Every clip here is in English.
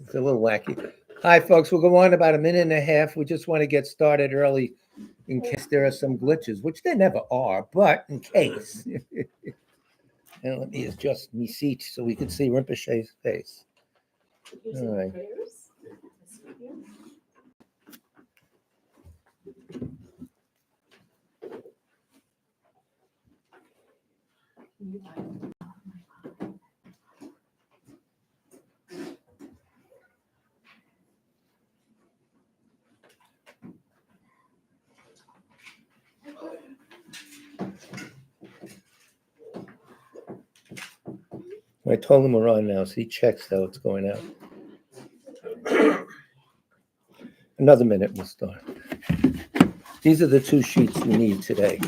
It's a little wacky. Hi, folks. We'll go on about a minute and a half. We just want to get started early in case there are some glitches, which there never are, but in case. And let me adjust my seat so we can see Rinpoche's face. All right. I told him we're on now, so he checks how it's going out. Another minute, we'll start. These are the two sheets we need today,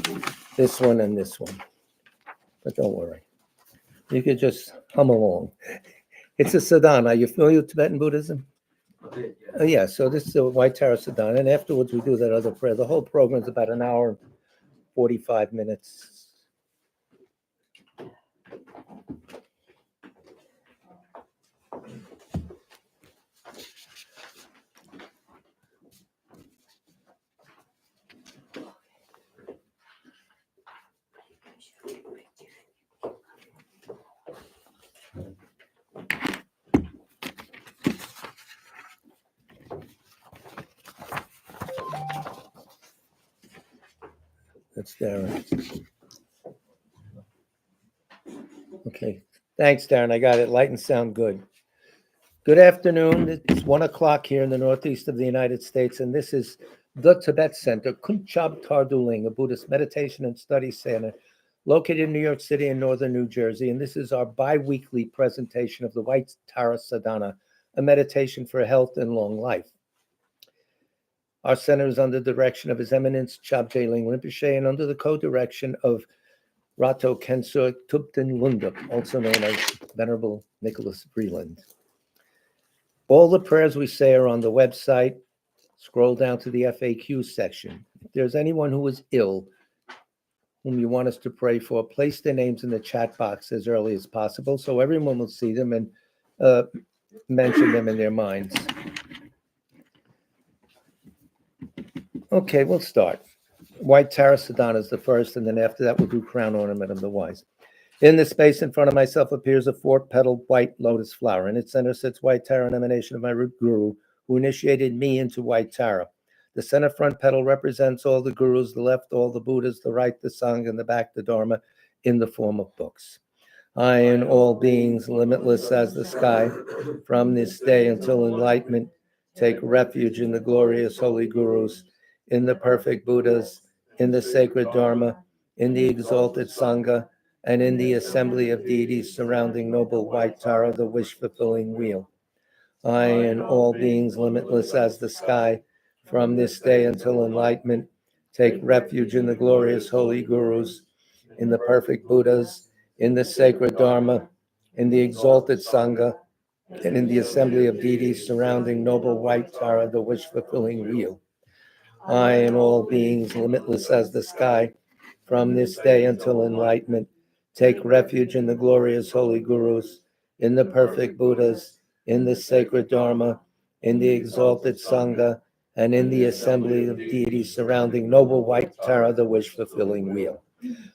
this one and this one. But don't worry. You could just hum along. It's a Sidhana. Are you familiar with Tibetan Buddhism? Yeah, so this is a White Tara Sidhana, and afterwards we do that other prayer. The whole program is about an hour and 45 minutes. That's Darren. Okay. Thanks, Darren. I got it. Light and sound good. Good afternoon. It's 1 o'clock here in the northeast of the United States, and this is the Tibet Center, Kunchab Tarduling, a Buddhist meditation and study center located in New York City and northern New Jersey. And this is our bi-weekly presentation of the White Tara Sadhana, a meditation for health and long life. Our center is under the direction of His Eminence Chabje Ling Rinpoche and under the co-direction of Rato Kensur Tubten Lundup, also known as Venerable Nicholas Vreeland. All the prayers we say are on the website. Scroll down to the FAQ section. If there's anyone who is ill, whom you want us to pray for, place their names in the chat box as early as possible so everyone will see them and mention them in their minds. Okay, we'll start. White Tara Sadhana is the first, and then after that we'll do Crown Ornament of the Wise. In the space in front of myself appears a 4-petaled white lotus flower. In its center sits White Tara, an emanation of my root guru, who initiated me into White Tara. The center front petal represents all the gurus, the left all the Buddhas, the right the Sangha, and the back the Dharma in the form of books. I and all beings, limitless as the sky, from this day until enlightenment, take refuge in the glorious holy gurus, in the perfect Buddhas, in the sacred Dharma, in the exalted Sangha, and in the assembly of deities surrounding noble White Tara, the wish-fulfilling wheel. I and all beings, limitless as the sky, from this day until enlightenment, take refuge in the glorious holy gurus, in the perfect Buddhas, in the sacred Dharma, in the exalted Sangha, and in the assembly of deities surrounding noble White Tara, the wish-fulfilling wheel. I and all beings, limitless as the sky, from this day until enlightenment, take refuge in the glorious holy gurus, in the perfect Buddhas, in the sacred Dharma, in the exalted Sangha, and in the assembly of deities surrounding noble White Tara, the wish-fulfilling wheel.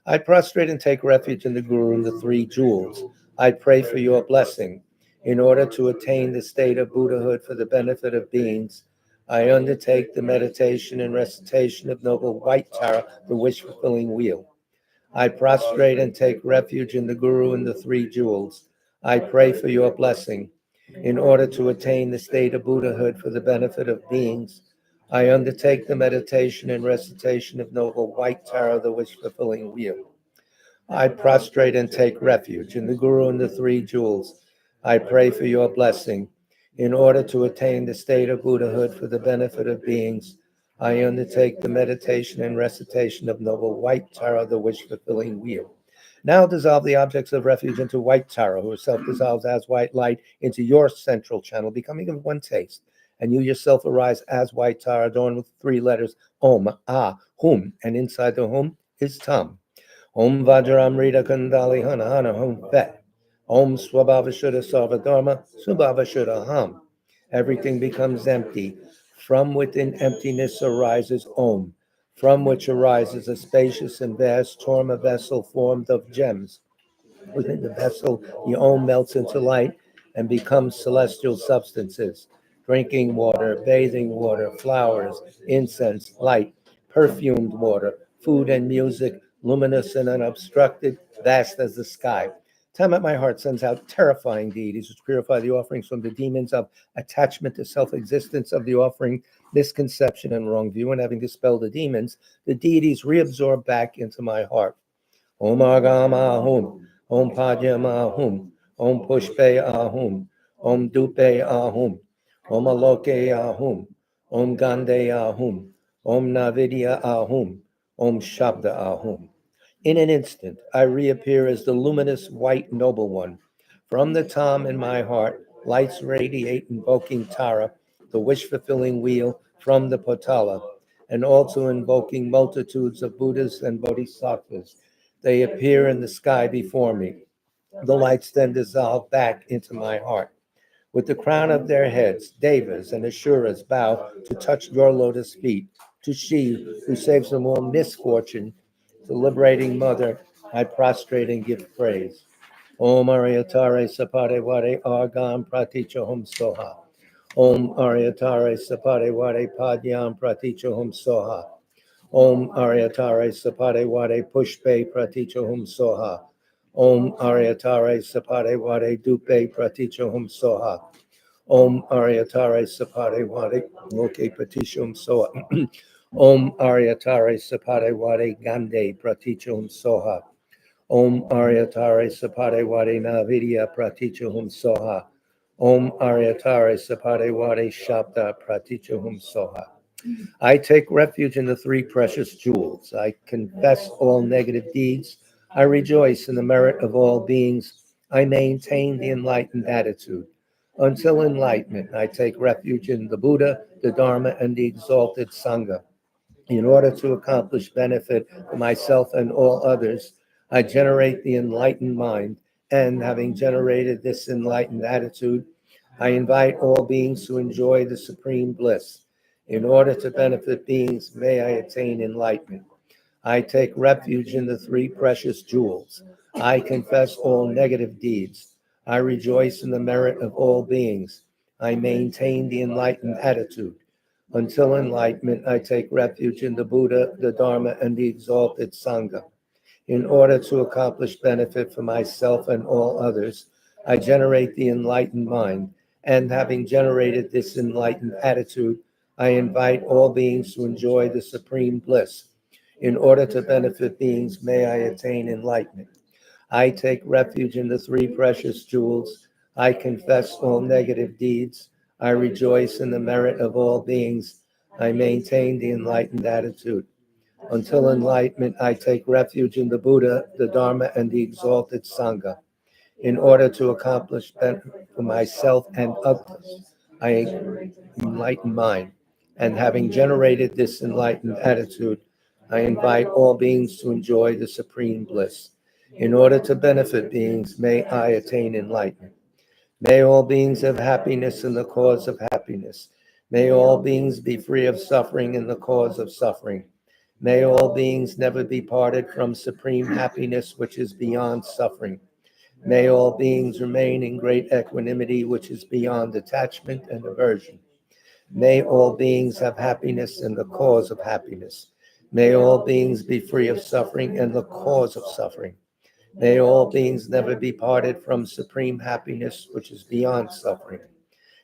I prostrate and take refuge in the Guru and the three jewels. I pray for your blessing. In order to attain the state of Buddhahood for the benefit of beings, I undertake the meditation and recitation of noble White Tara, the wish-fulfilling wheel. I prostrate and take refuge in the Guru and the three jewels. I pray for your blessing. In order to attain the state of Buddhahood for the benefit of beings, I undertake the meditation and recitation of noble White Tara, the wish-fulfilling wheel. I prostrate and take refuge in the Guru and the three jewels. I pray for your blessing. In order to attain the state of Buddhahood for the benefit of beings, I undertake the meditation and recitation of noble White Tara, the wish-fulfilling wheel. Now dissolve the objects of refuge into White Tara, who herself dissolves as white light into your central channel, becoming of one taste. And you yourself arise as White Tara, adorned with 3 letters, Om, Ah, Hum, and inside the Hum is Tum. Om Vajramrita Kundali Hana Hana Hum Fet. Om Swabhava Shuddha Sarva Dharma Subhava Shuddha Ham. Everything becomes empty. From within emptiness arises Om, from which arises a spacious and vast torma vessel formed of gems. Within the vessel, the Om melts into light and becomes celestial substances: drinking water, bathing water, flowers, incense, light, perfumed water, food and music, luminous and unobstructed, vast as the sky. Time at my heart sends out terrifying deities which purify the offerings from the demons of attachment to self-existence of the offering, misconception, and wrong view. And having dispelled the demons, the deities reabsorb back into my heart. Om Agama Ahum, Om Padyama Ahum, Om Pushpe Ahum, Om Dupe Ahum, Om Aloke Ahum, Om Gande Ahum, Om Navidya Ahum, Om Shabda Ahum. In an instant, I reappear as the luminous white noble one. From the Tam in my heart, lights radiate, invoking Tara, the wish-fulfilling wheel from the Potala, and also invoking multitudes of Buddhas and Bodhisattvas. They appear in the sky before me. The lights then dissolve back into my heart. With the crown of their heads, Devas and Asuras bow to touch your lotus feet. To she who saves from all misfortune, the liberating mother, I prostrate and give praise. Om Aryatare Sapade Vade Argam Pratichahum Soha. Om Aryatare Sapade Vade Padyam Pratichahum Soha. Om Aryatare Sapade Vade Pushpe Pratichahum Soha. Om Aryatare Sapade Vade Dupe Pratichahum Soha. Om Aryatare Sapade Vade Loke Pratishum Soha. Om Aryatare Sapade Vade Gande Pratichum Soha. Om Aryatare Sapade Vade Navidya Pratichum Soha. Om Aryatare Sapade Vade Shabda Pratichum Soha. I take refuge in the three precious jewels. I confess all negative deeds. I rejoice in the merit of all beings. I maintain the enlightened attitude. Until enlightenment, I take refuge in the Buddha, the Dharma, and the exalted Sangha. In order to accomplish benefit for myself and all others, I generate the enlightened mind, and having generated this enlightened attitude, I invite all beings to enjoy the supreme bliss. In order to benefit beings, may I attain enlightenment. I take refuge in the three precious jewels. I confess all negative deeds. I rejoice in the merit of all beings. I maintain the enlightened attitude. Until enlightenment, I take refuge in the Buddha, the Dharma, and the exalted Sangha. In order to accomplish benefit for myself and all others, I generate the enlightened mind, and having generated this enlightened attitude, I invite all beings to enjoy the supreme bliss. In order to benefit beings, may I attain enlightenment. I take refuge in the three precious jewels. I confess all negative deeds. I rejoice in the merit of all beings. I maintain the enlightened attitude. Until enlightenment, I take refuge in the Buddha, the Dharma, and the exalted Sangha. In order to accomplish benefit for myself and others, I enlighten mind. And having generated this enlightened attitude, I invite all beings to enjoy the supreme bliss. In order to benefit beings, may I attain enlightenment. May all beings have happiness in the cause of happiness. May all beings be free of suffering in the cause of suffering. May all beings never be parted from supreme happiness, which is beyond suffering. May all beings remain in great equanimity, which is beyond attachment and aversion. May all beings have happiness in the cause of happiness. May all beings be free of suffering and the cause of suffering. May all beings never be parted from supreme happiness, which is beyond suffering.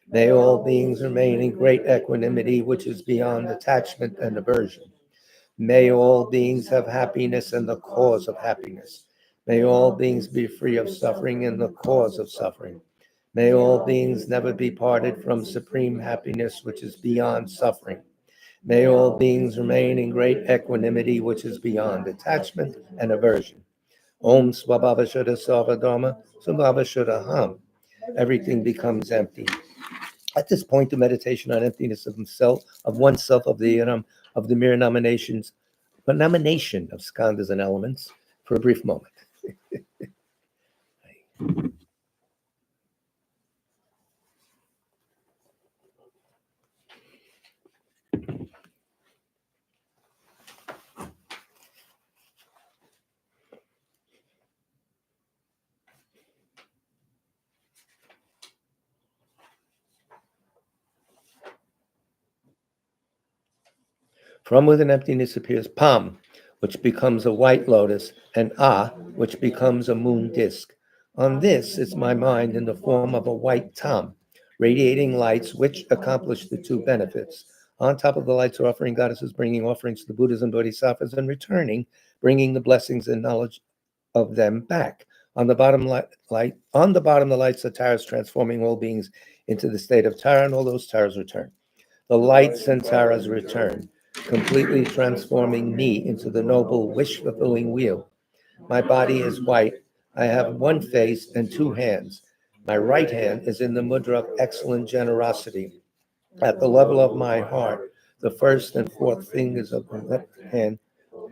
May all beings remain in great equanimity, which is beyond attachment and aversion. May all beings have happiness and the cause of happiness. May all beings be free of suffering and the cause of suffering. May all beings never be parted from supreme happiness, which is beyond suffering. May all beings remain in great equanimity, which is beyond attachment and aversion. Om Swabhava Shuddha Sarva Dharma, Swabhava Shuddha Ham. Everything becomes empty. At this point, the meditation on emptiness of himself, of oneself, of the mere nomination of skandhas and elements for a brief moment. From within emptiness appears Pam, which becomes a white lotus, and Ah, which becomes a moon disk. On this is my mind in the form of a white Tam, radiating lights which accomplish the two benefits. On top of the lights are offering goddesses bringing offerings to the Buddhas and Bodhisattvas and returning, bringing the blessings and knowledge of them back. On the bottom the lights are Taras transforming all beings into the state of Tara, and all those Taras return. The lights and Taras return, completely transforming me into the noble wish-fulfilling wheel. My body is white. I have one face and two hands. My right hand is in the mudra of excellent generosity. At the level of my heart, the first and fourth fingers of my left hand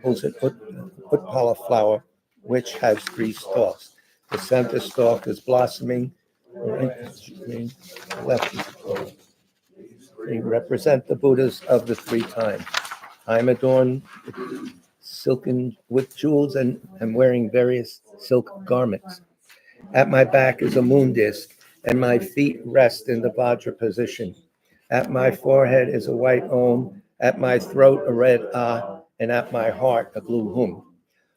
holds an utpala flower, which has three stalks. The center stalk is blossoming. The right is green. The left is gold. They represent the Buddhas of the three times. I am adorned with silken with jewels and am wearing various silk garments. At my back is a moon disk, and my feet rest in the Vajra position. At my forehead is a white Om, at my throat a red Ah, and at my heart a blue Hum.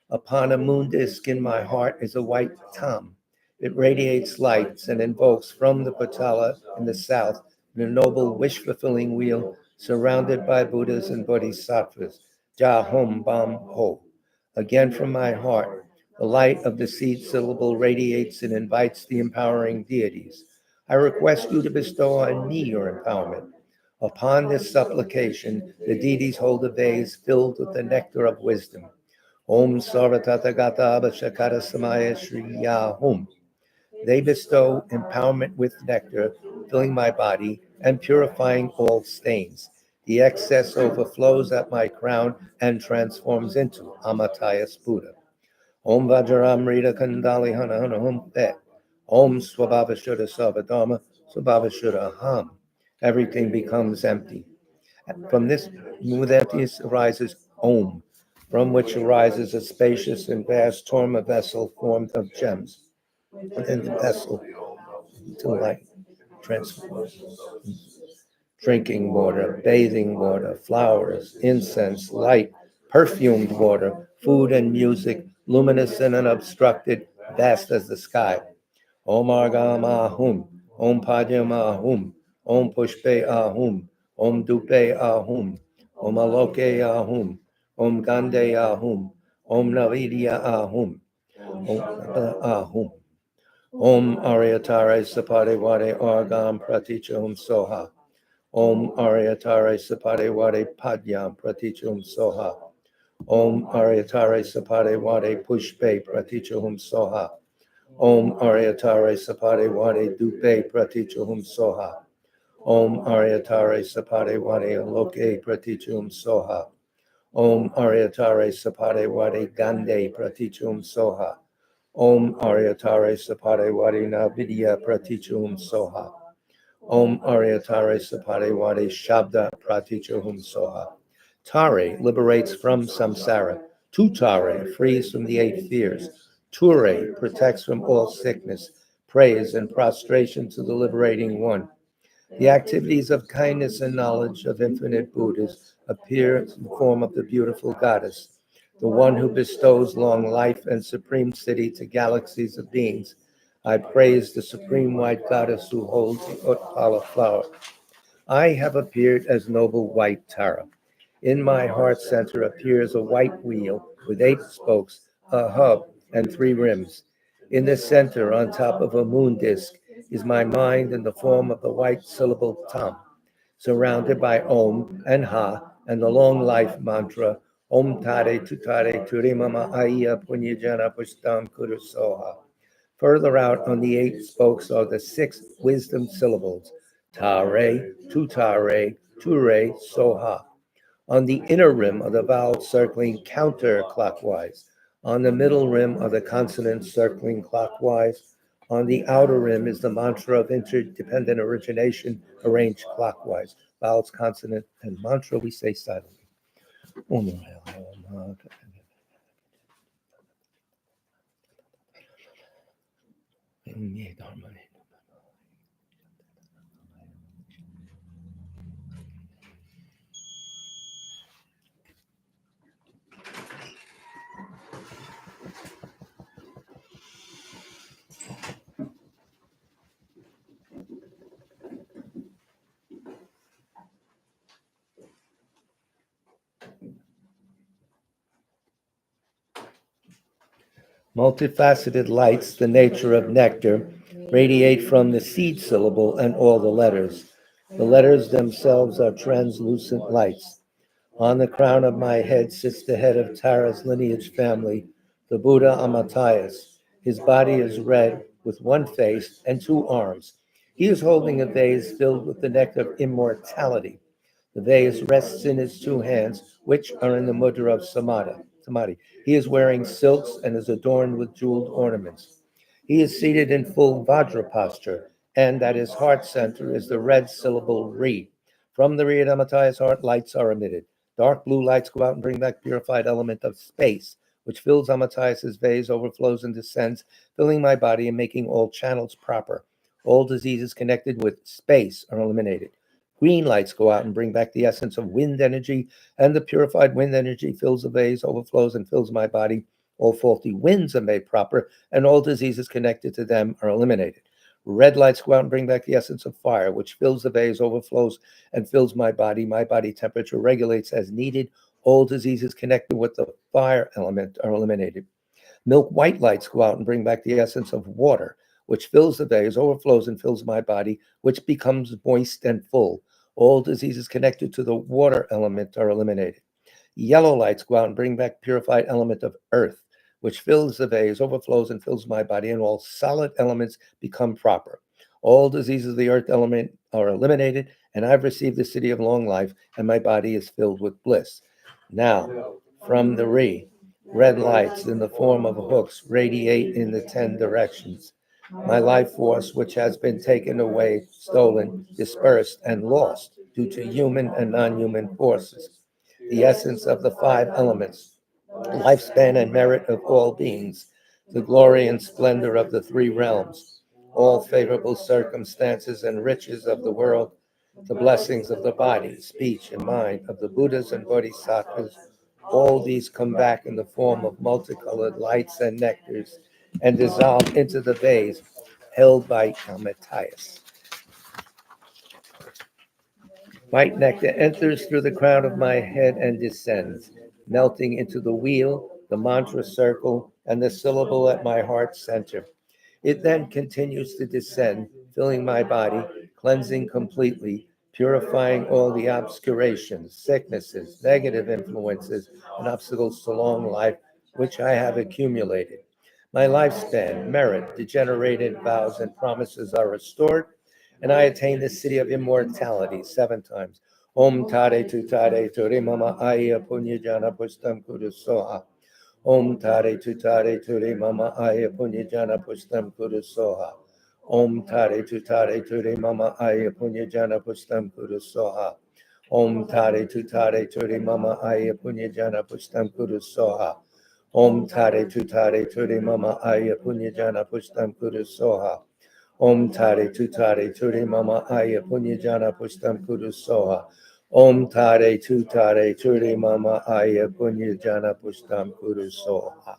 Upon a moon disk in my heart is a white Tam. It radiates lights and invokes from the Patala in the south the noble wish-fulfilling wheel surrounded by Buddhas and Bodhisattvas. Ja Hum Bam Ho. Again from my heart, the light of the seed syllable radiates and invites the empowering deities. I request you to bestow on me your empowerment. Upon this supplication, the deities hold a vase filled with the nectar of wisdom. Om Sarvatathagata Abhashakara Samaya Shriya Hum. They bestow empowerment with nectar, filling my body and purifying all stains. The excess overflows at my crown and transforms into Amatayas Buddha. Om Vajramrita Kandali Hana Hana Hum Pet. Om Swabhavashuddha Sarvadharma Swabhavashuddha Ham. Everything becomes empty. From this, with emptiness arises Om, from which arises a spacious and vast torma vessel formed of gems. And the vessel to light transforms. Drinking water, bathing water, flowers, incense, light, perfumed water, food and music, luminous and unobstructed, vast as the sky. Om Argam Ahum, Om Padyam Ahum, Om Pushpe Ahum, Om Dupe Ahum, Om Aloke Ahum, Om Gande Ahum, Om Navidya Ahum, Om Ahum. Om Aryatare Sapade Wade Argam Pratichum Soha. Om Aryatare Sapade Wade Padyam Pratichum Soha. Om Aryatare Sapade Wade Pushpe Pratichum Soha. Om Aryatare Sapade Wade Dupe Pratichum Soha. Om Aryatare Sapade Wade Aloke Pratichum Soha. Om Aryatare Sapade Wade Gande Pratichum Soha. Om Aryatare Sapade Wade Navidya Pratichum Soha. Om Aryatare Sapade Wade Shabda Pratichum Soha. Tare liberates from samsara. Tutare frees from the eight fears. Ture protects from all sickness. Praise and prostration to the liberating one. The activities of kindness and knowledge of infinite Buddhas appear in the form of the beautiful goddess, the one who bestows long life and supreme city to galaxies of beings. I praise the supreme white goddess who holds the Utpala flower. I have appeared as noble white Tara. In my heart center appears a white wheel with 8 spokes, a hub, and 3 rims. In the center, on top of a moon disk, is my mind in the form of the white syllable Tam, surrounded by Om and Ha and the long life mantra Om Tare Tutare Turimama Aya Punyajana Pushtam Kurusoha. Further out on the 8 spokes are the 6 wisdom syllables Tare, Tutare, Ture, Soha. On the inner rim are the vowels circling counterclockwise. On the middle rim are the consonants circling clockwise. On the outer rim is the mantra of interdependent origination arranged clockwise. Vowels, consonant, and mantra we say silently. Multifaceted lights, the nature of nectar, radiate from the seed syllable and all the letters. The letters themselves are translucent lights. On the crown of my head sits the head of Tara's lineage family, the Buddha Amitayus. His body is red with one face and two arms. He is holding a vase filled with the nectar of immortality. The vase rests in his two hands, which are in the mudra of samadhi. He is wearing silks and is adorned with jeweled ornaments. He is seated in full Vajra posture, and at his heart center is the red syllable Re. From the Re at Amataya's heart, lights are emitted. Dark blue lights go out and bring back purified element of space, which fills Amatayas' vase, overflows and descends, filling my body and making all channels proper. All diseases connected with space are eliminated. Green lights go out and bring back the essence of wind energy, and the purified wind energy fills the vase, overflows, and fills my body. All faulty winds are made proper, and all diseases connected to them are eliminated. Red lights go out and bring back the essence of fire, which fills the vase, overflows, and fills my body. My body temperature regulates as needed. All diseases connected with the fire element are eliminated. Milk white lights go out and bring back the essence of water, which fills the vase, overflows, and fills my body, which becomes moist and full. All diseases connected to the water element are eliminated. Yellow lights go out and bring back purified element of earth, which fills the vase, overflows, and fills my body, and all solid elements become proper. All diseases of the earth element are eliminated, and I've received the city of long life, and my body is filled with bliss. Now, from the red lights in the form of hooks radiate in the 10 directions. My life force, which has been taken away, stolen, dispersed, and lost due to human and non-human forces. The essence of the five elements, lifespan and merit of all beings, the glory and splendor of the three realms, all favorable circumstances and riches of the world, the blessings of the body, speech, and mind of the Buddhas and Bodhisattvas. All these come back in the form of multicolored lights and nectars and dissolve into the vase held by Amitayus. White nectar enters through the crown of my head and descends, melting into the wheel, the mantra circle, and the syllable at my heart center. It then continues to descend, filling my body, cleansing completely, purifying all the obscurations, sicknesses, negative influences, and obstacles to long life which I have accumulated. My lifespan, merit, degenerated vows, and promises are restored, and I attain the city of immortality 7 times. Om Tare Tu Tare Ture Mama Aya Punya Jana Pushtam Kudu Soha. Om Tare Tu Tare Ture Mama Aya Punya Jana Pushtam Kudu Soha. Om Tare Tu Tare Ture Mama Aya Punya Jana Pushtam Kudu Soha. Om Tare Tu Tare Ture Mama Aya Punya Jana Pushtam Kudu Soha. Om Tare Tu Tare Ture Mama Aya Punya Jana Pushtam Kudu Soha. Om Tare Tu Tare Ture Mama Aya Punya Jana Pushtam Kudu Soha. Om Tare Tu Tare Ture Mama Aya Punya Jana Pushtam Kudu Soha.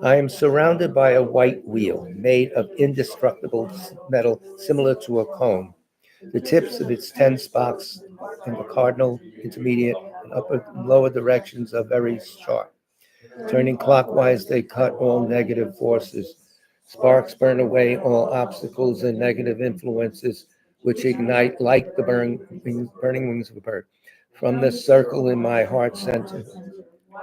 I am surrounded by a white wheel made of indestructible metal similar to a comb. The tips of its 10 spokes in the cardinal, intermediate, and upper and lower directions are very sharp. Turning clockwise, they cut all negative forces. Sparks burn away all obstacles and negative influences, which ignite like the burning wings of a bird. From the circle in my heart center,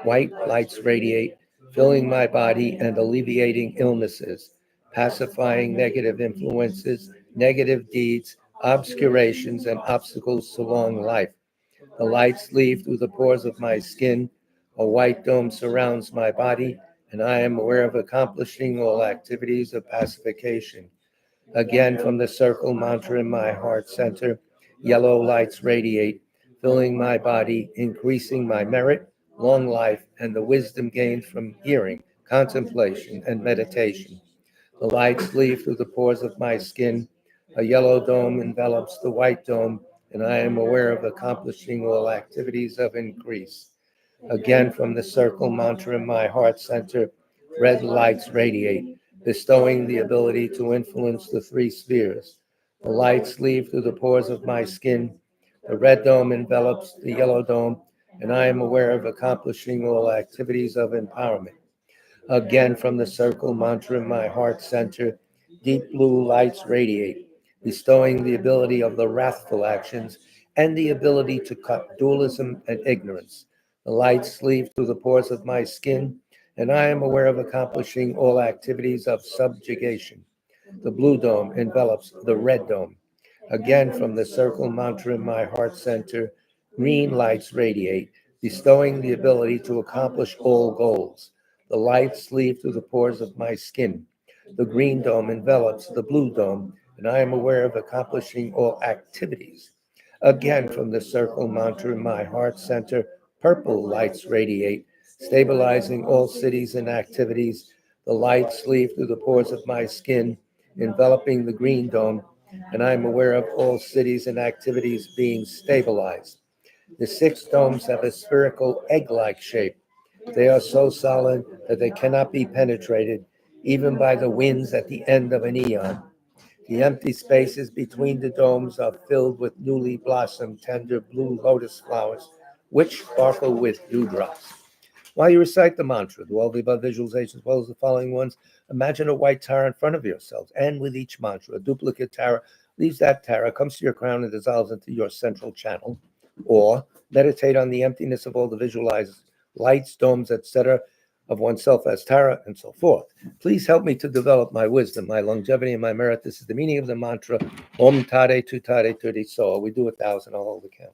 white lights radiate, filling my body and alleviating illnesses, pacifying negative influences, negative deeds, obscurations, and obstacles to long life. The lights leave through the pores of my skin. A white dome surrounds my body, and I am aware of accomplishing all activities of pacification. Again, from the circle mantra in my heart center, yellow lights radiate, filling my body, increasing my merit, long life, and the wisdom gained from hearing, contemplation, and meditation. The lights leave through the pores of my skin. A yellow dome envelops the white dome, and I am aware of accomplishing all activities of increase. Again, from the circle mantra in my heart center, red lights radiate, bestowing the ability to influence the three spheres. The lights leave through the pores of my skin. The red dome envelops the yellow dome, and I am aware of accomplishing all activities of empowerment. Again, from the circle mantra in my heart center, deep blue lights radiate, bestowing the ability of the wrathful actions and the ability to cut dualism and ignorance. The lights sleeve through the pores of my skin, and I am aware of accomplishing all activities of subjugation. The blue dome envelops the red dome. Again, from the circle mantra in my heart center, green lights radiate, bestowing the ability to accomplish all goals. The lights sleeve through the pores of my skin. The green dome envelops the blue dome, and I am aware of accomplishing all activities. Again, from the circle mantra in my heart center, purple lights radiate, stabilizing all cities and activities. The lights sleeve through the pores of my skin, enveloping the green dome, and I am aware of all cities and activities being stabilized. The six domes have a spherical egg-like shape. They are so solid that they cannot be penetrated, even by the winds at the end of an eon. The empty spaces between the domes are filled with newly blossomed tender blue lotus flowers, which sparkle with dewdrops. While you recite the mantra, do all the above visualizations as well as the following ones, imagine a white tara in front of yourselves, and with each mantra, a duplicate tara leaves that tara, comes to your crown, and dissolves into your central channel. Or meditate on the emptiness of all the visualized lights, domes, etc., of oneself as tara, and so forth. Please help me to develop my wisdom, my longevity, and my merit. This is the meaning of the mantra, Om Tare Tu Tare Turi So. We do 1,000, I'll hold the count.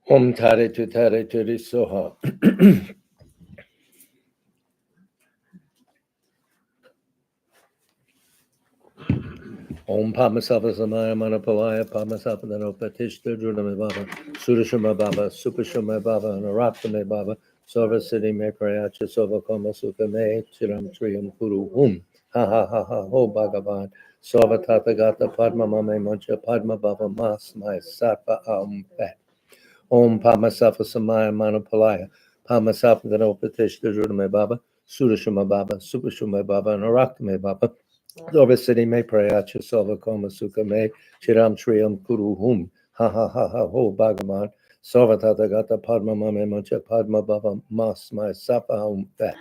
Om Tare Turi Soha. Om Pamasava Samaya Manapalaya Pamasapa Danopatishta Drudame Baba Sudashuma Baba Supashuma Baba and Araptame Baba Sova Siddhi Me Prayacha Sova Koma Sukha Me Chiram Triyam Kuru Hum Ha Ha Ha Ha Ho Bhagavan Sova Tathagata Padma Mame Mancha Padma Baba Mas My Sattva Aum Fat Om Pamasafa Samaya Manapalaya Pamasafa Danopatishta Drudame Baba Sudashuma Baba Supashuma Baba and Araptame Baba Sova Siddhi Me Prayacha Sova Koma Sukha Me Chiram Triyam Kuru Hum Ha Ha Ha Ha Ho Bhagavan Sova Tathagata Padma Mame Mancha Padma Baba Mas My Sattva Aum Fat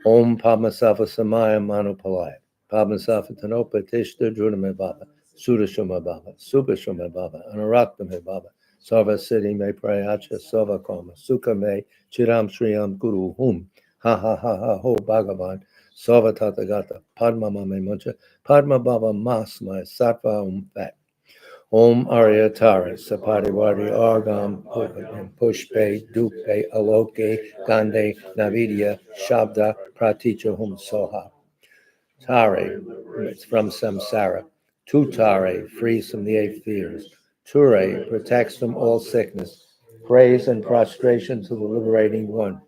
Om Padmasafa Samaya Manupalaya Padmasafa Tanopa Tishta Drudame Baba Sudashuma Baba Supashuma Baba Anaratame Baba Sova Siddhi Me Prayacha Sova Koma Sukha Me Chiram Sriyam Guru Hum Ha Ha Ha Ha Ho Bhagavan Sova Tathagata Padma Mame Mancha Padma Baba Mas My Sattva Aum Fat Om Aryatara Sapadiwadi Argam Pushpe Dupe Aloke Gande Navidya Shabda Praticha Hum Soha Tare, it's from Samsara. Tutare, frees from the eight fears. Ture, protects from all sickness. Praise and prostration to the liberating one.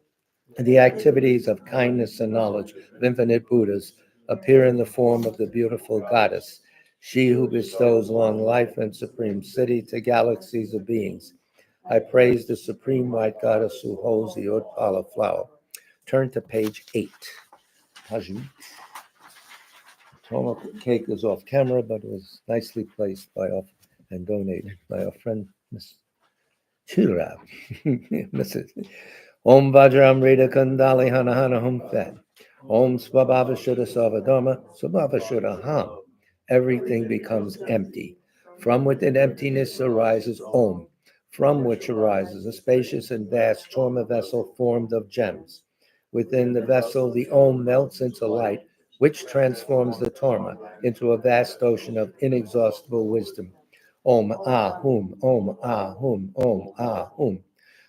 The activities of kindness and knowledge of infinite Buddhas appear in the form of the beautiful goddess, she who bestows long life and supreme city to galaxies of beings. I praise the supreme white goddess who holds the Utpala flower. Turn to page 8. Hajim. Toma cake is off camera, but it was nicely placed and donated by our friend Miss Chirab. Mrs. Om Vajram Rita Kundali Hana Hana Hum Fat. Om Swabhava Shuddha Savadharma, Swabhava Shuddha Ham. Everything becomes empty. From within emptiness arises Om, from which arises a spacious and vast Torma vessel formed of gems. Within the vessel, the Om melts into light, which transforms the Torma into a vast ocean of inexhaustible wisdom. Om Ah Hum, Om Ah Hum, Om Ah Hum.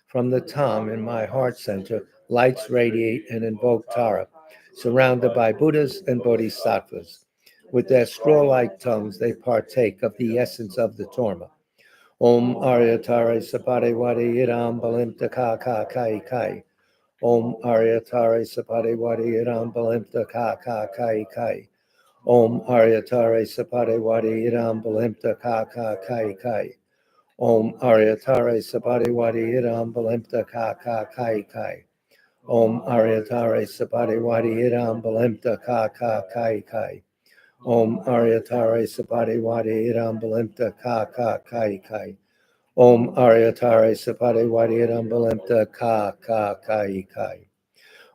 From the Tam in my heart center, lights radiate and invoke Tara, surrounded by Buddhas and Bodhisattvas. With their straw-like tongues, they partake of the essence of the Torma. Om Aryatare Sapade Wadi Idam Balimta Ka Ka Kai Kai. Om Aryatare Sapade Wadi Idam Balimta Ka Ka Kai Kai. Om Aryatare Sapade Wadi Idam Balimta Ka Ka Kai Kai. Om Aryatare Sapade Wadi Idam Balimta Ka Ka Kai Kai. Om Aryatare Sapade Wadi Idam Balimta Ka Ka Kai Kai. Om Aryatare Sapade Wadi Idam Balimta Ka Ka Kai Kai. Om Aryatare Sapade Wadi Idam Balimta Ka Ka Kai Kai.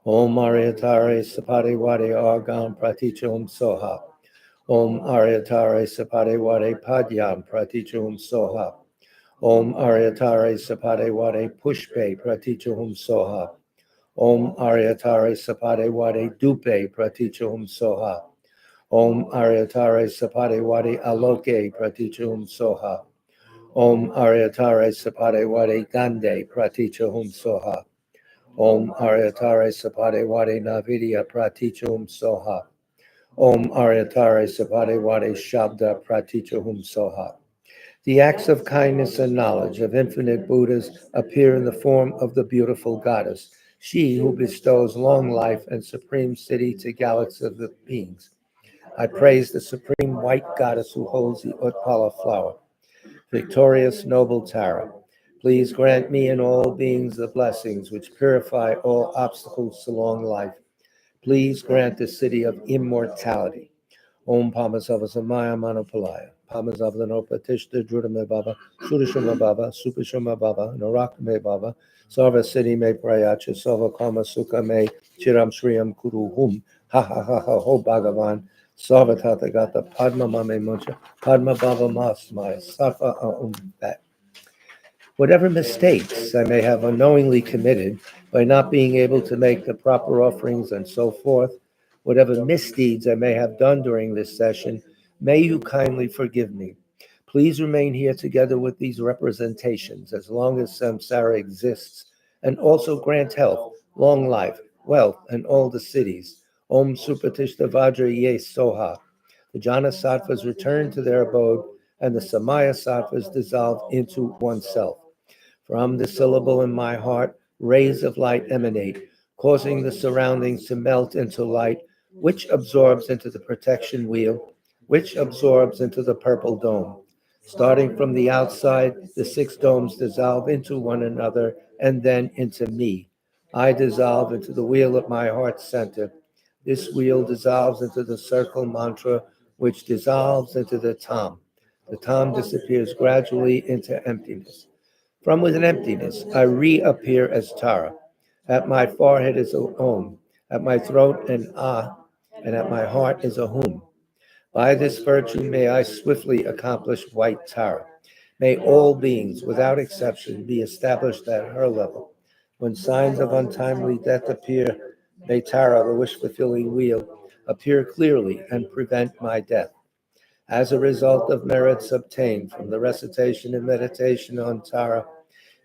Om Aryatare Sapade Wadi Argam Pratichum Soha. Om Aryatare Sapade Wadi Padyam Pratichum Soha. Om Aryatare Sapade Wade Pushpe Pratichahum Soha. Om Aryatare Sapade Wade Dupe Pratichahum Soha. Om Aryatare Sapade Wade Aloke Pratichahum Soha. Om Aryatare Sapade Wade Gande Pratichahum Soha. Om Aryatare Sapade Wade Navidya Pratichahum Soha. Om Aryatare Sapade Wade Shabda Pratichahum Soha. The acts of kindness and knowledge of infinite Buddhas appear in the form of the beautiful goddess, she who bestows long life and supreme siddhi to galaxies of beings. I praise the supreme white goddess who holds the Utpala flower. Victorious noble Tara, please grant me and all beings the blessings which purify all obstacles to long life. Please grant the city of immortality. Om Pamasavasamaya Manopalaya, Pamasavanopa Drudame Baba, Sudashama Baba, Supashama Baba, Narakame Baba, Sarva Siddhi Me Prayacha, Sarva Kama Sukha Me, Chiram Shriyam Kuru Hum, Ha Ha Ha Ha Ho Bhagavan, Sarva Tathagata, Padma Mame Muncha, Padma Baba Masmaya, Safa Aum Bat. Whatever mistakes I may have unknowingly committed by not being able to make the proper offerings and so forth, whatever misdeeds I may have done during this session, may you kindly forgive me. Please remain here together with these representations as long as samsara exists, and also grant health, long life, wealth, and all the cities. Om Supatishta Vajra Ye Soha. The jhana sattvas return to their abode, and the samaya sattvas dissolve into oneself. From the syllable in my heart, rays of light emanate, causing the surroundings to melt into light, which absorbs into the protection wheel, which absorbs into the purple dome. Starting from the outside, the six domes dissolve into one another and then into me. I dissolve into the wheel at my heart center. This wheel dissolves into the circle mantra, which dissolves into the tam. The tam disappears gradually into emptiness. From within emptiness, I reappear as Tara. At my forehead is a Om. At my throat an Ah, and at my heart is a Hum. By this virtue may I swiftly accomplish white Tara. May all beings, without exception, be established at her level. When signs of untimely death appear, may Tara, the wish-fulfilling wheel, appear clearly and prevent my death. As a result of merits obtained from the recitation and meditation on Tara,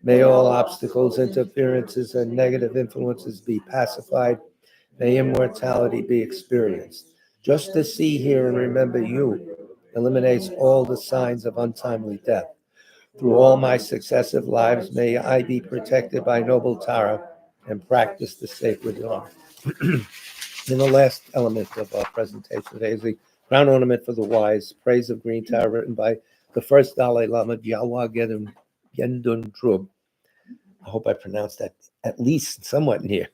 may all obstacles, interferences, and negative influences be pacified. May immortality be experienced. Just to see, hear, and remember you eliminates all the signs of untimely death. Through all my successive lives, may I be protected by noble Tara and practice the sacred law. In the last element of our presentation today is the crown ornament for the wise, Praise of Green Tara, written by the first Dalai Lama, Gyalwa Gendun Drub. I hope I pronounced that at least somewhat near.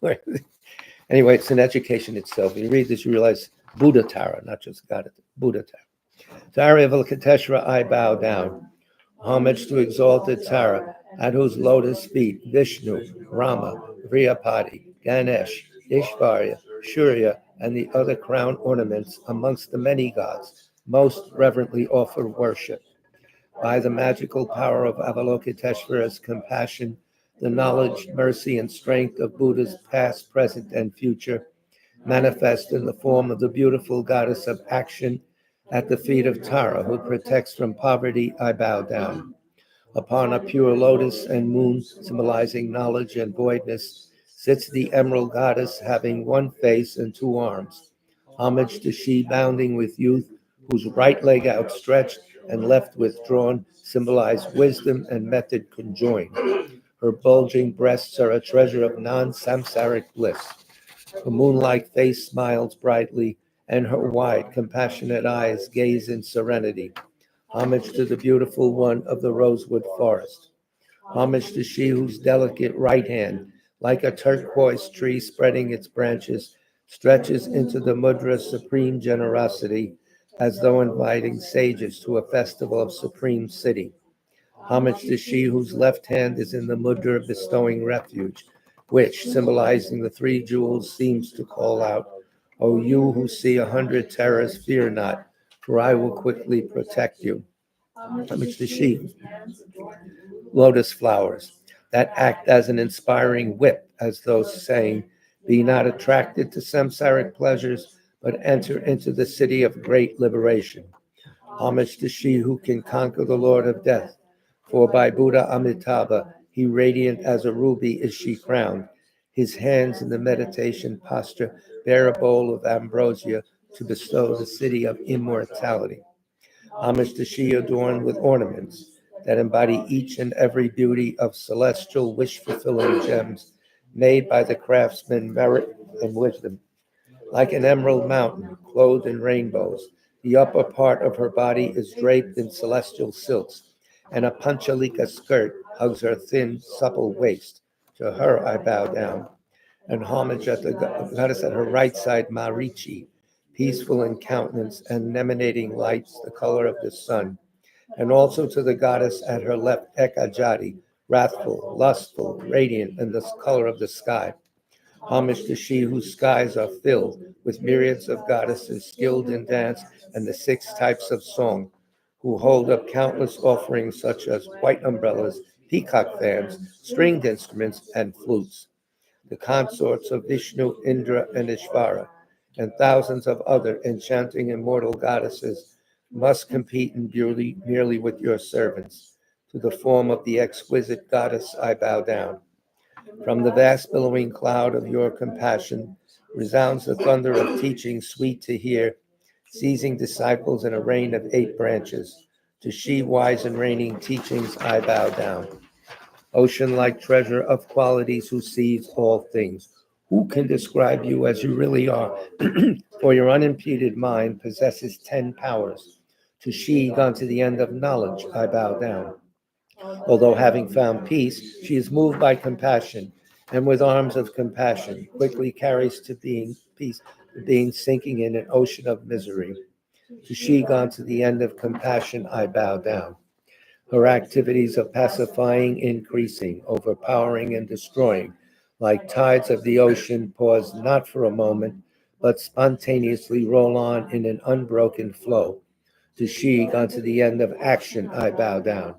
Anyway, it's an education itself. When you read this, you realize Buddha Tara, not just God, Buddha Tara. Tara Avalokiteshvara, I bow down. Homage to exalted Tara, at whose lotus feet Vishnu, Rama, Vriyapati, Ganesh, Ishvarya, Surya, and the other crown ornaments amongst the many gods most reverently offer worship. By the magical power of Avalokiteshvara's compassion, the knowledge, mercy, and strength of Buddha's past, present, and future manifest in the form of the beautiful goddess of action at the feet of Tara, who protects from poverty, I bow down. Upon a pure lotus and moon symbolizing knowledge and voidness sits the emerald goddess having one face and two arms. Homage to she bounding with youth, whose right leg outstretched and left withdrawn symbolize wisdom and method conjoined. Her bulging breasts are a treasure of non-samsaric bliss. Her moon-like face smiles brightly, and her wide, compassionate eyes gaze in serenity. Homage to the beautiful one of the rosewood forest. Homage to she whose delicate right hand, like a turquoise tree spreading its branches, stretches into the mudra's supreme generosity, as though inviting sages to a festival of supreme siddhi. Homage to she whose left hand is in the mudra bestowing refuge, which, symbolizing the three jewels, seems to call out, O you who see 100 terrors, fear not, for I will quickly protect you. Homage to she lotus flowers that act as an inspiring whip, as though saying, be not attracted to samsaric pleasures, but enter into the city of great liberation. Homage to she who can conquer the Lord of death. For by Buddha Amitabha, he radiant as a ruby is she crowned. His hands in the meditation posture bear a bowl of ambrosia to bestow the city of immortality. Homage to she adorned with ornaments that embody each and every beauty of celestial wish-fulfilling gems made by the craftsman merit and wisdom. Like an emerald mountain clothed in rainbows, the upper part of her body is draped in celestial silks, and a panchalika skirt hugs her thin, supple waist. To her I bow down, and homage at the goddess at her right side, Marichi, peaceful in countenance and emanating lights the color of the sun, and also to the goddess at her left, Ekajati, wrathful, lustful, radiant in the color of the sky. Homage to she whose skies are filled with myriads of goddesses skilled in dance and the 6 types of song, who hold up countless offerings such as white umbrellas, peacock fans, stringed instruments, and flutes. The consorts of Vishnu, Indra, and Ishvara, and thousands of other enchanting immortal goddesses must compete in beauty merely with your servants. To the form of the exquisite goddess I bow down. From the vast billowing cloud of your compassion resounds the thunder of teaching sweet to hear, seizing disciples in a rain of 8 branches. To she wise and reigning teachings I bow down. Ocean-like treasure of qualities who sees all things. Who can describe you as you really are? For your unimpeded mind possesses 10 powers. To she gone to the end of knowledge I bow down. Although having found peace, she is moved by compassion, and with arms of compassion quickly carries to being peace, the being sinking in an ocean of misery. To she gone to the end of compassion I bow down. Her activities of pacifying, increasing, overpowering, and destroying, like tides of the ocean, pause not for a moment, but spontaneously roll on in an unbroken flow. To she gone to the end of action I bow down.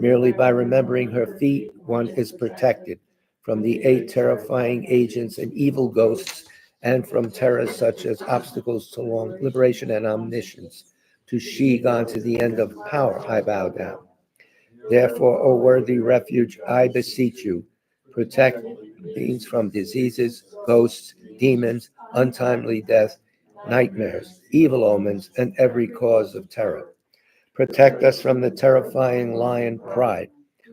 Merely by remembering her feet, one is protected from the 8 terrifying agents and evil ghosts, and from terrors such as obstacles to long liberation and omniscience. To she gone to the end of power, I bow down. Therefore, O worthy refuge, I beseech you, protect beings from diseases, ghosts, demons, untimely death, nightmares, evil omens, and every cause of terror. Protect us from the terrifying lion pride,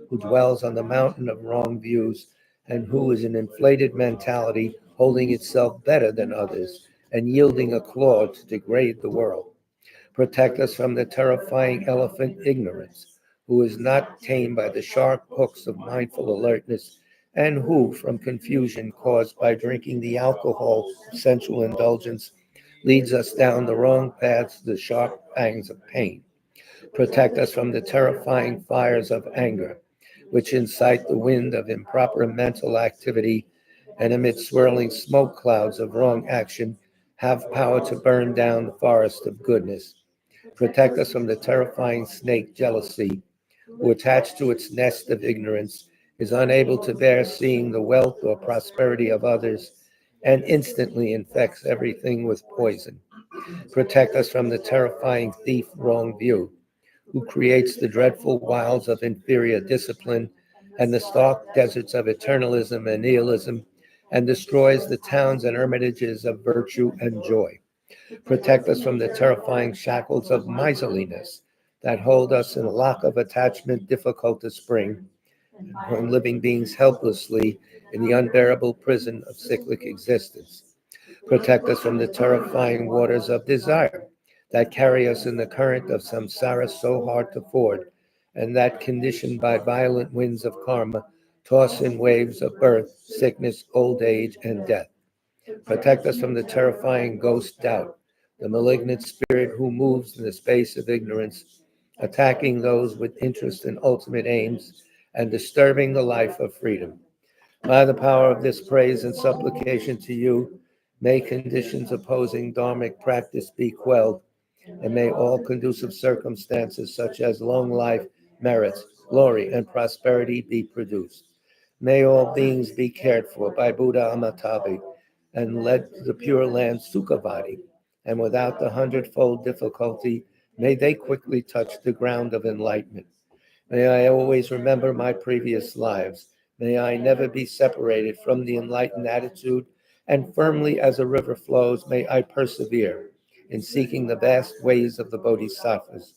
who dwells on the mountain of wrong views and who is an inflated mentality holding itself better than others and yielding a claw to degrade the world. Protect us from the terrifying elephant ignorance, who is not tamed by the sharp hooks of mindful alertness and who, from confusion caused by drinking the alcohol of sensual indulgence, leads us down the wrong paths to the sharp pangs of pain. Protect us from the terrifying fires of anger, which incite the wind of improper mental activity and amid swirling smoke clouds of wrong action, have power to burn down the forest of goodness. Protect us from the terrifying snake jealousy, who attached to its nest of ignorance is unable to bear seeing the wealth or prosperity of others and instantly infects everything with poison. Protect us from the terrifying thief wrong view, who creates the dreadful wilds of inferior discipline and the stark deserts of eternalism and nihilism, and destroys the towns and hermitages of virtue and joy. Protect us from the terrifying shackles of miserliness that hold us in a lock of attachment difficult to spring, and hung living beings helplessly in the unbearable prison of cyclic existence. Protect us from the terrifying waters of desire that carry us in the current of samsara so hard to ford, and that, conditioned by violent winds of karma, toss in waves of birth, sickness, old age, and death. Protect us from the terrifying ghost doubt, the malignant spirit who moves in the space of ignorance, attacking those with interest and ultimate aims, and disturbing the life of freedom. By the power of this praise and supplication to you, may conditions opposing dharmic practice be quelled, and may all conducive circumstances such as long life merits, glory, and prosperity be produced. May all beings be cared for by Buddha Amatavi and led to the pure land Sukhavati, and without the hundredfold difficulty, may they quickly touch the ground of enlightenment. May I always remember my previous lives. May I never be separated from the enlightened attitude, and firmly as a river flows, may I persevere in seeking the vast ways of the Bodhisattvas,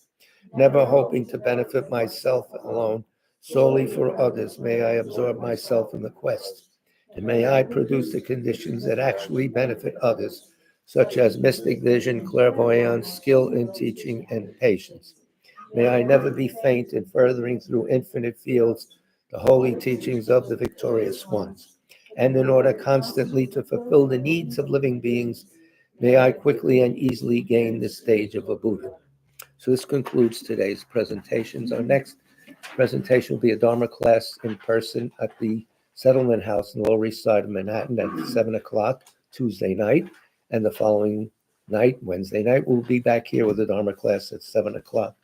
never hoping to benefit myself alone, solely for others. May I absorb myself in the quest, and may I produce the conditions that actually benefit others, such as mystic vision, clairvoyance, skill in teaching, and patience. May I never be faint in furthering through infinite fields the holy teachings of the victorious ones. And in order constantly to fulfill the needs of living beings, may I quickly and easily gain the stage of a Buddha. So this concludes today's presentations. Our next presentation will be a Dharma class in person at the Settlement House in the Lower East Side of Manhattan at 7 o'clock Tuesday night. And the following night, Wednesday night, we'll be back here with a Dharma class at 7 o'clock.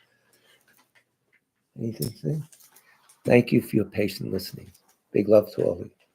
Anything to say? Thank you for your patient listening. Big love to all of you.